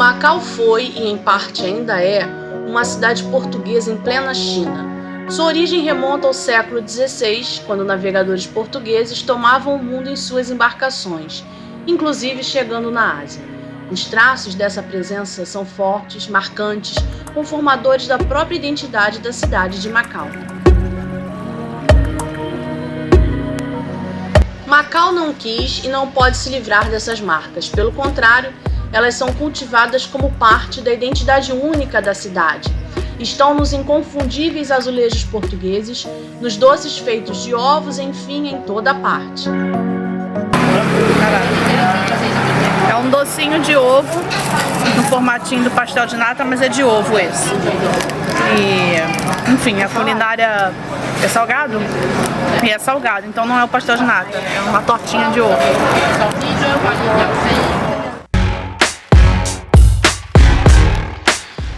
Macau foi, e em parte ainda é, uma cidade portuguesa em plena China. Sua origem remonta ao século XVI, quando navegadores portugueses tomavam o mundo em suas embarcações, inclusive chegando na Ásia. Os traços dessa presença são fortes, marcantes, conformadores da própria identidade da cidade de Macau. Macau não quis e não pode se livrar dessas marcas, pelo contrário, elas são cultivadas como parte da identidade única da cidade. Estão nos inconfundíveis azulejos portugueses, nos doces feitos de ovos, enfim, em toda parte. É um docinho de ovo, no formatinho do pastel de nata, mas é de ovo esse. E, enfim, a culinária é salgado? E é salgado, então não é o pastel de nata, é uma tortinha de ovo.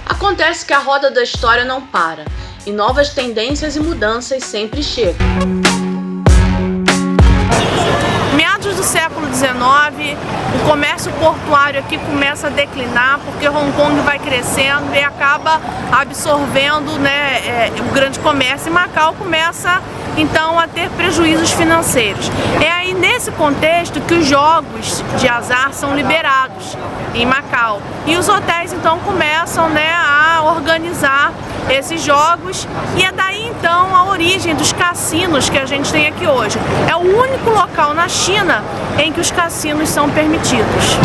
Acontece que a roda da história não para, e novas tendências e mudanças sempre chegam. Meados do século XIX, o comércio portuário aqui começa a declinar porque Hong Kong vai crescendo e acaba absorvendo, o grande comércio, e Macau começa então a ter prejuízos financeiros. É aí nesse contexto que os jogos de azar são liberados em Macau e os hotéis então começam a organizar esses jogos, e é daí então a origem dos cassinos que a gente tem aqui hoje. É o único local na China em que os cassinos são permitidos.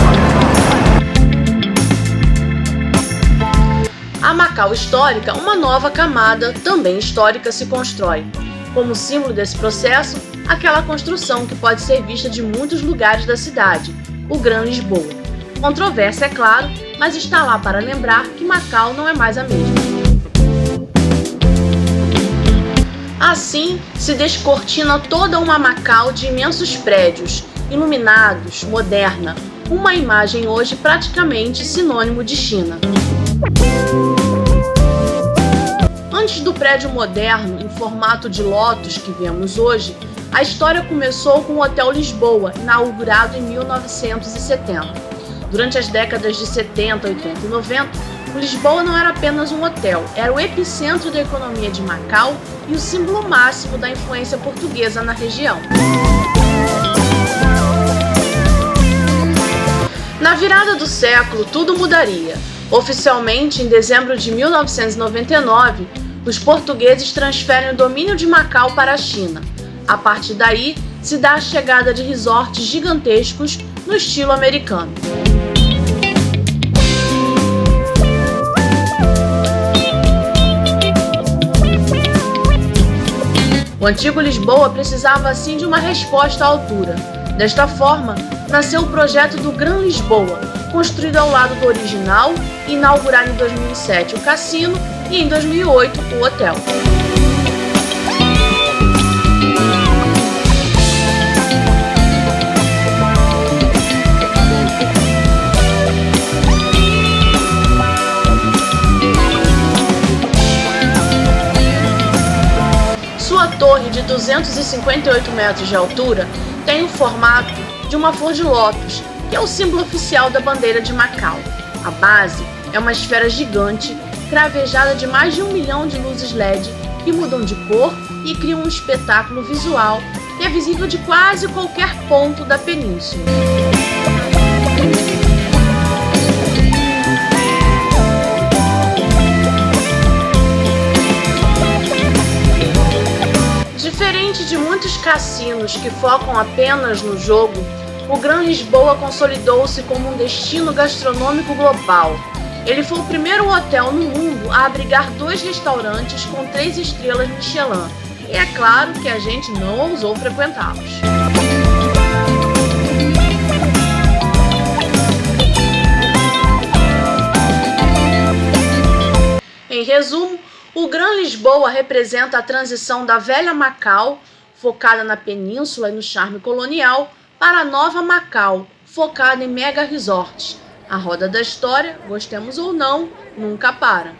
A Macau histórica, uma nova camada, também histórica, se constrói. Como símbolo desse processo, aquela construção que pode ser vista de muitos lugares da cidade, o Gran Lisboa. Controvérsia, é claro, mas está lá para lembrar que Macau não é mais a mesma. Assim, se descortina toda uma Macau de imensos prédios, iluminados, moderna, uma imagem hoje praticamente sinônimo de China. Antes do prédio moderno, em formato de lótus que vemos hoje, a história começou com o Hotel Lisboa, inaugurado em 1970. Durante as décadas de 70, 80 e 90, o Lisboa não era apenas um hotel, era o epicentro da economia de Macau e o símbolo máximo da influência portuguesa na região. Na virada do século, tudo mudaria. Oficialmente, em dezembro de 1999, os portugueses transferem o domínio de Macau para a China. A partir daí, se dá a chegada de resorts gigantescos no estilo americano. O antigo Lisboa precisava assim de uma resposta à altura. Desta forma, nasceu o projeto do Gran Lisboa, construído ao lado do original e inaugurado em 2007 o cassino e em 2008 o hotel. Sua torre de 258 metros de altura tem o formato de uma flor de lótus, que é o símbolo oficial da bandeira de Macau. A base é uma esfera gigante, cravejada de mais de 1 milhão de luzes LED que mudam de cor e criam um espetáculo visual que é visível de quase qualquer ponto da península. Diferente de muitos cassinos que focam apenas no jogo, o Gran Lisboa consolidou-se como um destino gastronômico global. Ele foi o primeiro hotel no mundo a abrigar 2 restaurantes com 3 estrelas Michelin, e é claro que a gente não ousou frequentá-los. Em resumo, o Gran Lisboa representa a transição da velha Macau, focada na península e no charme colonial, para a nova Macau, focada em mega resorts. A roda da história, gostemos ou não, nunca para.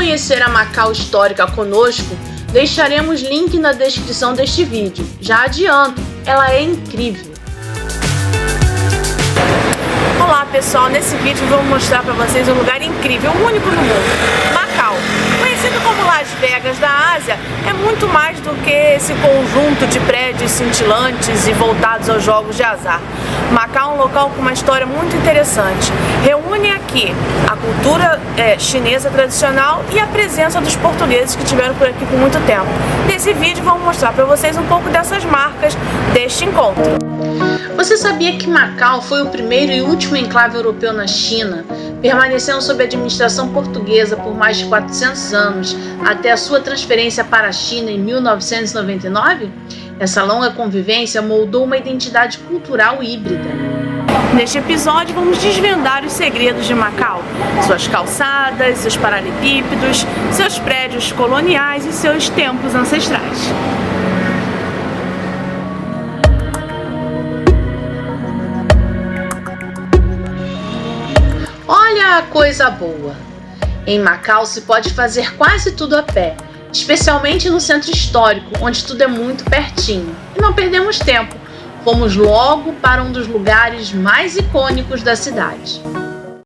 conhecer a Macau histórica conosco, deixaremos link na descrição deste vídeo. Já adianto, ela é incrível. Olá pessoal, nesse vídeo vou mostrar para vocês um lugar incrível, único no mundo, Macau. Conhecido como Las Vegas da Ásia, é muito mais do que esse conjunto de prédios cintilantes e voltados aos jogos de azar. Macau é um local com uma história muito interessante. Reúne aqui a cultura chinesa tradicional e a presença dos portugueses que estiveram por aqui por muito tempo. Nesse vídeo vou mostrar para vocês um pouco dessas marcas deste encontro. Você sabia que Macau foi o primeiro e último enclave europeu na China, permanecendo sob administração portuguesa por mais de 400 anos, até a sua transferência para a China em 1999? Essa longa convivência moldou uma identidade cultural híbrida. Neste episódio vamos desvendar os segredos de Macau, suas calçadas, seus paralelepípedos, seus prédios coloniais e seus templos ancestrais. Olha a coisa boa! Em Macau se pode fazer quase tudo a pé, especialmente no centro histórico, onde tudo é muito pertinho. E não perdemos tempo, fomos logo para um dos lugares mais icônicos da cidade.